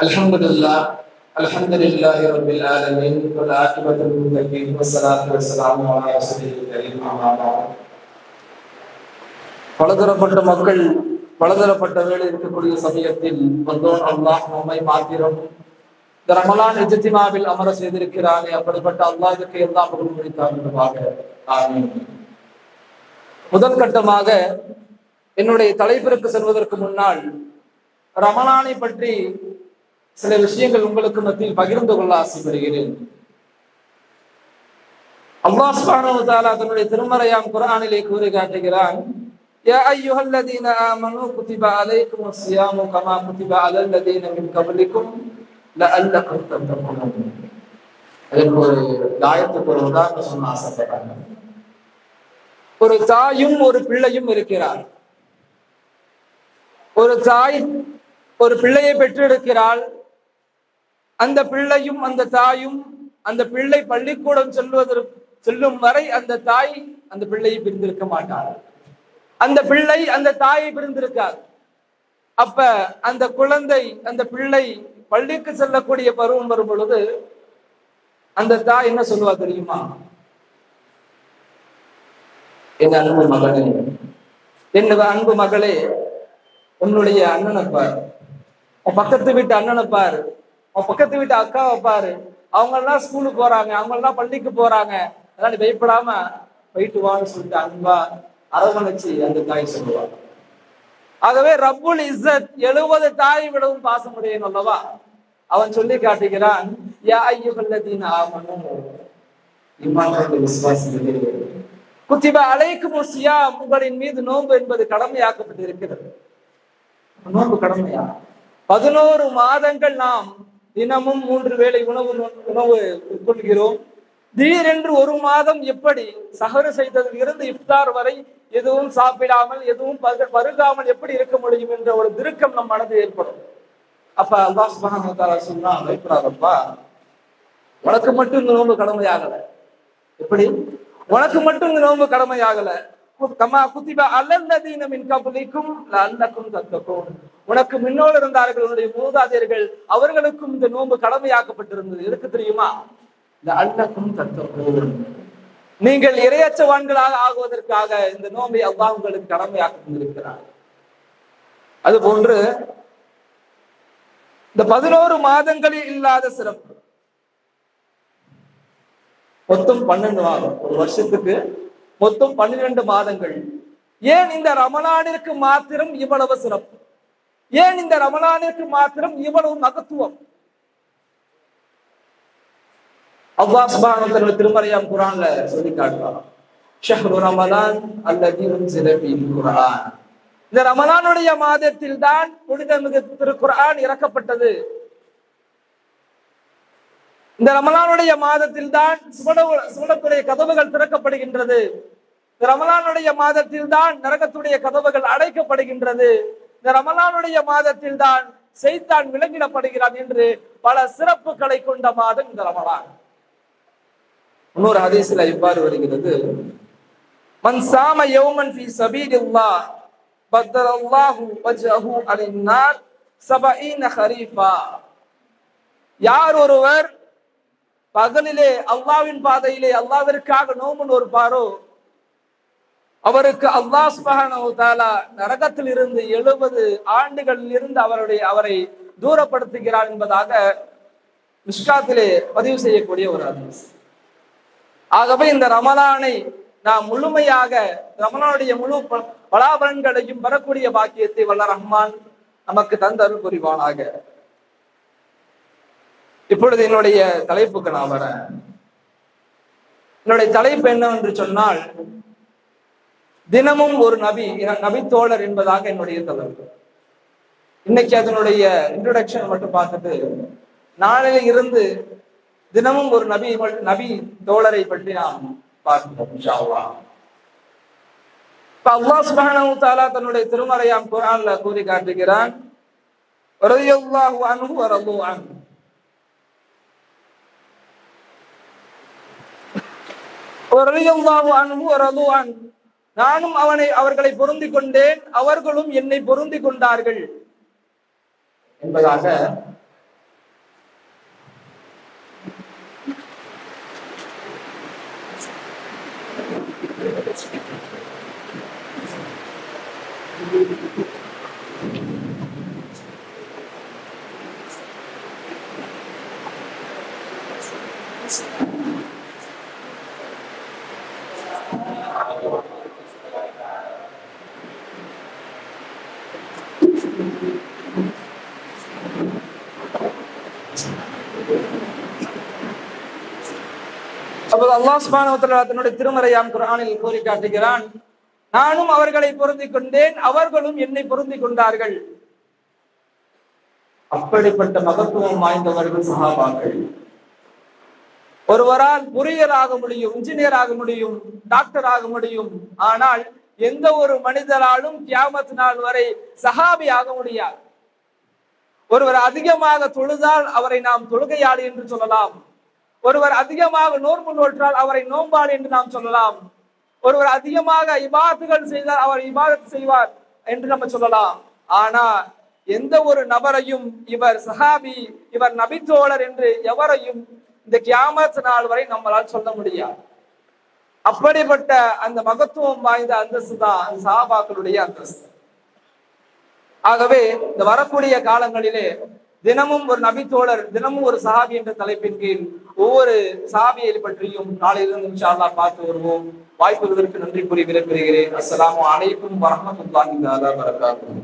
Alhamdulillahi rabbil alamin wal aqibatu lil muttaqin wassalatu wassalamu ala rasulil karim amma ba'd. பலதரப்பட்ட மக்கள் பலதரப்பட்ட வேலை இருக்கக்கூடிய சமயத்தில் வந்தோன் அல்லாஹ் நம்மை மாத்திரம் இந்த ரமலான் இஜ்திமாவில் அமர செய்திருக்கிறானே, அப்படிப்பட்ட அல்லாஹ்வுக்கு எல்லா புகழும் உரித்தாகுமாக. ஆமீன். முதல் கட்டமாக என்னுடைய தலைப்பிற்கு செல்வதற்கு முன்னால் ரமலானை பற்றி சில விஷயங்கள் உங்களுக்கு மத்தியில் பகிர்ந்து கொள்ள ஆசைப்படுகிறேன். அல்லாஹ் சுப்ஹானஹு வ தஆலா தன்னுடைய திருமறையாம் குர்ஆனிலே கூறி காட்டுகிறான், யா அய்யுஹல்லதீன ஆமனூ குதிப அலைக்குமுஸ் ஸியாமு கமா குதிப அலல்லதீன மின் கப்லிக்கும் லஅல்லகும் தத்தகூன். அதற்கு ஒரு ஆயத்துக்கு ஒரு உதாரணம் சொல்ல ஆசைப்படுறாங்க. ஒரு தாயும் ஒரு பிள்ளையும் இருக்கிறார். ஒரு தாய் ஒரு பிள்ளையை பெற்றெடுக்கிறாள். அந்த பிள்ளையும் அந்த தாயும் அந்த பிள்ளை பள்ளிக்கூடம் செல்லும் வரை அந்த தாய் அந்த பிள்ளையை பிரிந்திருக்க மாட்டாள். அந்த பிள்ளை அந்த தாயை பிரிந்திருக்கார். அப்ப அந்த குழந்தை அந்த பிள்ளை பள்ளிக்கு செல்லக்கூடிய பருவம் வரும் பொழுது அந்த தாய் என்ன சொல்லுவா தெரியுமா? என் அன்பு மகளே, என் அன்பு மகளே, உன்னுடைய அண்ணனை பாரு, உன் பக்கத்து வீட்டு அண்ணனை பாரு, உன் பக்கத்து வீட்டு அக்காவை பாரு, அவங்க எல்லாம் ஸ்கூலுக்கு போறாங்க, அவங்க எல்லாம் பள்ளிக்கு போறாங்க, அதனால நீ பயப்படாம போயிட்டு வான்னு சொல்லிட்டு அன்பா அரவணைச்சு அந்த தாய் சொல்லுவாங்க. ஆகவே ரப்புல் இஸ்ஸத் 70 தாயை விடவும் பாசமுடையவன் அல்லவா? அவன் சொல்லி காட்டுகிறான், யா அய்யுஹல்லதீன ஆமனூ, ஈமான் கொண்ட விசுவாசிகளே, குதிப அலைக்குமுஸ் ஸியாம், உங்களின் மீது நோன்பு என்பது கடமையாக்கப்பட்டிருக்கிறது. நோன்பு கடமையா? 11 மாதங்கள் நாம் தினமும் 3 வேளை உணவு உட்கொள்கிறோம். திடீரென்று ஒரு மாதம் எப்படி சஹர் செய்ததில் இருந்து இஃப்தார் வரை எதுவும் சாப்பிடாமல் எதுவும் பருகாமல் எப்படி இருக்க முடியும் என்ற ஒரு திருக்கம் நம் மனதில் ஏற்படும். அப்ப அல்லாஹ் சுப்ஹானஹு வ தஆலா சொன்னா, பயப்படாதப்பா, உனக்கு மட்டும் இந்த நோன்பு கடமையாகல. எப்படி? உனக்கு மட்டும் இந்த நோன்பு கடமையாகல. கமா குதிப அலல்லதீன மின் கப்லிக்கும் லஅல்லகும் தத்தகூன், உனக்கு முன்னோடு இருந்தார்கள் உன்னுடைய மூதாதையர்கள், அவர்களுக்கும் இந்த நோன்பு கடமையாக்கப்பட்டிருந்தது. எதுக்கு தெரியுமா? லஅல்லகும் தத்தகூன், நீங்கள் இறையச்சவான்களாக ஆகுவதற்காக இந்த நோன்பை அல்லாஹ் உங்களுக்கு கடமையாக்கியிருக்கிறார். அதுபோன்று இந்த 11 மாதங்களில் இல்லாத சிறப்பு, மொத்தம் 12 மாதம், ஒரு வருஷத்துக்கு மொத்தம் 12 மாதங்கள். ஏன் இந்த ரமலானிற்கு மாத்திரம் இவ்வளவு சிறப்பு? ஏன் இந்த ரமலானிற்கு மாத்திரம் இவ்வளவு மகத்துவம்? அல்லாஹ் சுப்ஹானஹு வ தஆலா திருமறையாம் குர்ஆன்ல சொல்லி காட்டுறான், ஷஹ்ரு ரமலான் அல்லதி உன்ஸில ஃபீஹில் குர்ஆன், இந்த ரமலானுடைய மாதத்தில் தான் புனிதமிகு திருக்குர்ஆன் இறக்கப்பட்டது. இந்த ரமலானுடைய மாதத்தில் தான் சுவனத்துடைய கதவுகள் திறக்கப்படுகின்றது. இந்த ரமலானுடைய மாதத்தில் தான் நரகத்துடைய கதவுகள் அடைக்கப்படுகின்றது. இந்த ரமலானுடைய மாதத்தில் தான் சைத்தான் விலங்கிடப்படுகிறான் என்று பல சிறப்புகளை கொண்ட மாதம் இந்த ரமலான். இன்னொரு ஹதீஸ்ல இவ்வாறு வருகிறது, மன் சாம யௌமன் ஃபீ ஸபீலில்லாஹ் பத்தரல்லாஹு வஜ்ஹஹு அலன்னார் 70 ஹரீஃபா, யார் ஒருவர் பகலிலே அல்லாஹ்வின் பாதையிலே அல்லாஹ்விற்காக நோன்பு நோற்பாரோ அவருக்கு அல்லாஹ் சுப்ஹானஹு வ தஆலா நரகத்தில் இருந்து 70 ஆண்டுகளில் இருந்து அவரை தூரப்படுத்துகிறார் என்பதாக மிஷ்காத்திலே பதிவு செய்யக்கூடிய ஒரு ஹதீஸ். ஆகவே இந்த ரமலானை நாம் முழுமையாக ரமலானுடைய முழு பலாபலன்களையும் பெறக்கூடிய பாக்கியத்தை வல்ல ரஹ்மான் நமக்கு தந்தருள் புரிவானாக. இப்பொழுது என்னுடைய தலைப்புக்கு நான் வரேன். என்னுடைய தலைப்பு என்னவென்று சொன்னால், தினமும் ஒரு நபித்தோழர் என்பதாக என்னுடைய தலைப்பு. இன்னைக்கு அதனுடைய இன்ட்ரோடக்ஷன் மட்டும் பார்த்துட்டு நாளையில இருந்து தினமும் ஒரு நபி தோழரை பற்றி நாம் பார்க்கிறோம் இன்ஷா அல்லாஹ். அல்லாஹ் சுப்ஹானஹு வ தஆலா தன்னுடைய திருமறையாம் குர்ஆன்ல கூறி காட்டுகிறான், ரலியல்லாஹு அன்ஹு வ ரது அன்ஹு, நானும் அவர்களை பொருந்தி கொண்டேன், அவர்களும் என்னை பொருந்தி கொண்டார்கள் என்பதாக அல்லாஹ் சுப்ஹானஹு வ தஆலா தன்னுடைய திருமறையாம் குர்ஆனில் கூறி காட்டுகிறான், நானும் அவர்களை பொருந்தி கொண்டேன், அவர்களும் என்னை பொருந்தி கொண்டார்கள். அப்படிப்பட்ட மகத்துவம் வாய்ந்தவர்கள் சஹாபாக்கள். ஒருவரால் பொறியியர் ஆக முடியும், இன்ஜினியர் ஆக முடியும், டாக்டர் ஆக முடியும். ஆனால் எந்த ஒரு மனிதராலும் கியாமத் நாள் வரை சஹாபி ஆக முடியாது. ஒருவர் அதிகமாக தொழுதால் அவரை நாம் தொழுகையாளி என்று சொல்லலாம். ஒருவர் அதிகமாக நோன்பு நோற்றால் அவரை நோம்பாளி என்று நாம் சொல்லலாம். ஒருவர் அதிகமாக இபாதத்துகள் செய்தால் அவர் இபாதத் செய்வார் என்று நம்ம சொல்லலாம். ஆனா எந்த ஒரு நபரையும் இவர் சஹாபி, இவர் நபித்தோழர் என்று எவரையும் இந்த கியாமத் நாள் வரை நம்மளால் சொல்ல முடியாது. அப்படிப்பட்ட அந்த மகத்துவம் வாய்ந்த அந்தஸ்து தான் அந்த சஹாபாக்களுடைய அந்தஸ்து. ஆகவே இந்த வரக்கூடிய காலங்களிலே தினமும் ஒரு நபித்தோழர், தினமும் ஒரு சஹாபி என்ற தலைப்பின் கீழ் ஒவ்வொரு சஹாபியை பற்றியும் நாளையிலிருந்து இன்ஷா அல்லாஹ் பார்த்து வருவோம். வாய்ப்புகளுக்கு நன்றி கூறி விடைபெறுகிறேன். அஸ்ஸலாமு அலைக்கும் வரஹ்மத்துல்லாஹி வபரகாத்துஹு.